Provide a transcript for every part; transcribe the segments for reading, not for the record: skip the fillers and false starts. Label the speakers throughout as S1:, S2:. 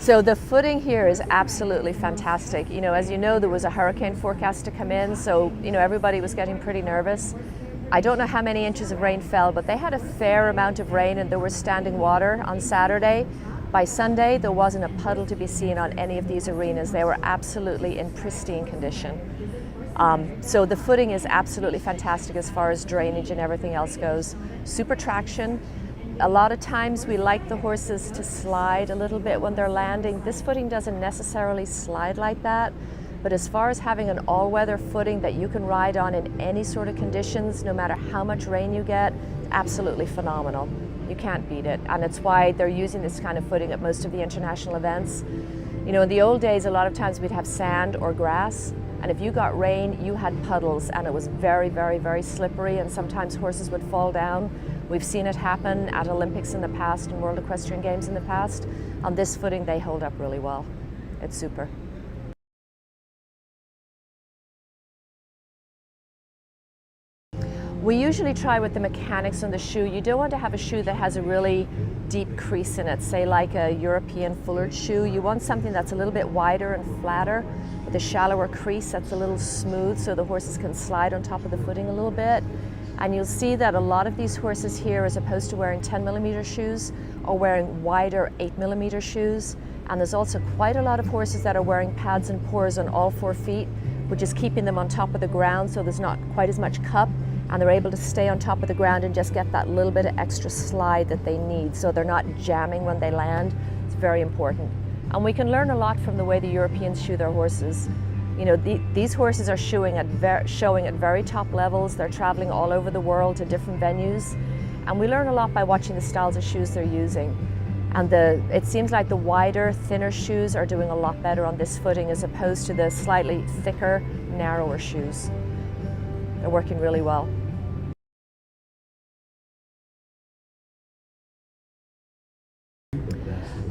S1: So the footing here is absolutely fantastic. As you know, there was a hurricane forecast to come in, so everybody was getting pretty nervous. I don't know how many inches of rain fell, but they had a fair amount of rain and there was standing water on Saturday. By Sunday, there wasn't a puddle to be seen on any of these arenas. They were absolutely in pristine condition. So the footing is absolutely fantastic as far as drainage and everything else goes. Super traction. A lot of times we like the horses to slide a little bit when they're landing. This footing doesn't necessarily slide like that, but as far as having an all-weather footing that you can ride on in any sort of conditions, no matter how much rain you get, absolutely phenomenal. You can't beat it, and it's why they're using this kind of footing at most of the international events. In the old days, a lot of times we'd have sand or grass, and if you got rain, you had puddles, and it was very, very, very slippery, and sometimes horses would fall down. We've seen it happen at Olympics in the past and World Equestrian Games in the past. On this footing, they hold up really well. It's super. We usually try with the mechanics on the shoe. You don't want to have a shoe that has a really deep crease in it, say like a European fullered shoe. You want something that's a little bit wider and flatter with a shallower crease that's a little smooth so the horses can slide on top of the footing a little bit. And you'll see that a lot of these horses here, as opposed to wearing 10mm shoes, are wearing wider 8mm shoes. And there's also quite a lot of horses that are wearing pads and pores on all 4 feet, which is keeping them on top of the ground so there's not quite as much cup, and they're able to stay on top of the ground and just get that little bit of extra slide that they need so they're not jamming when they land. It's very important. And we can learn a lot from the way the Europeans shoe their horses. These horses are showing at very top levels. They're traveling all over the world to different venues. And we learn a lot by watching the styles of shoes they're using. And it seems like the wider, thinner shoes are doing a lot better on this footing as opposed to the slightly thicker, narrower shoes. They're working really well.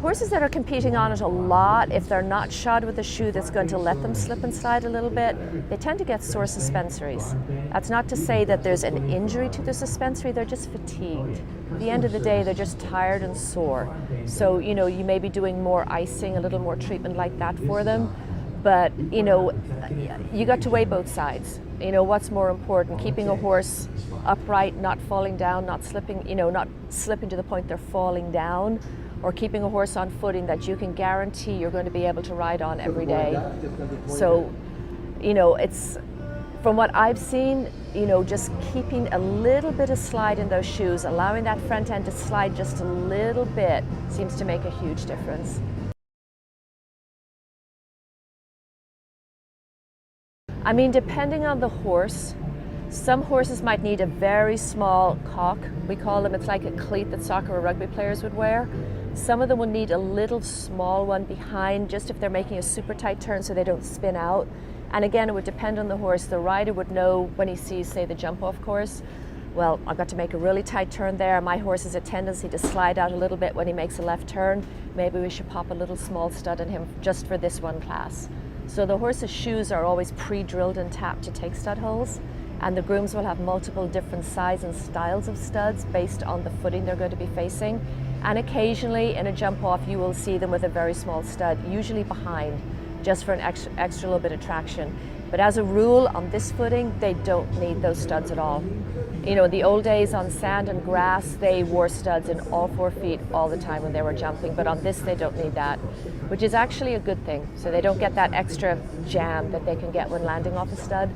S1: Horses that are competing on it a lot, if they're not shod with a shoe that's going to let them slip and slide a little bit, they tend to get sore suspensories. That's not to say that there's an injury to the suspensory, they're just fatigued. At the end of the day, they're just tired and sore. So, you may be doing more icing, a little more treatment like that for them. But, you got to weigh both sides. What's more important, keeping a horse upright, not falling down, not slipping, not slipping to the point they're falling down, or keeping a horse on footing that you can guarantee you're going to be able to ride on every day. So, it's, from what I've seen, just keeping a little bit of slide in those shoes, allowing that front end to slide just a little bit seems to make a huge difference. I mean, depending on the horse, some horses might need a very small cock. We call them, it's like a cleat that soccer or rugby players would wear. Some of them will need a little small one behind, just if they're making a super tight turn so they don't spin out. And again, it would depend on the horse. The rider would know when he sees, say, the jump off course, well, I've got to make a really tight turn there. My horse has a tendency to slide out a little bit when he makes a left turn. Maybe we should pop a little small stud in him just for this one class. So the horse's shoes are always pre-drilled and tapped to take stud holes, and the grooms will have multiple different sizes and styles of studs based on the footing they're going to be facing. And occasionally in a jump off you will see them with a very small stud, usually behind, just for an extra little bit of traction. But as a rule, on this footing, they don't need those studs at all. In the old days on sand and grass, they wore studs in all 4 feet all the time when they were jumping, but on this they don't need that, which is actually a good thing. So they don't get that extra jam that they can get when landing off a stud.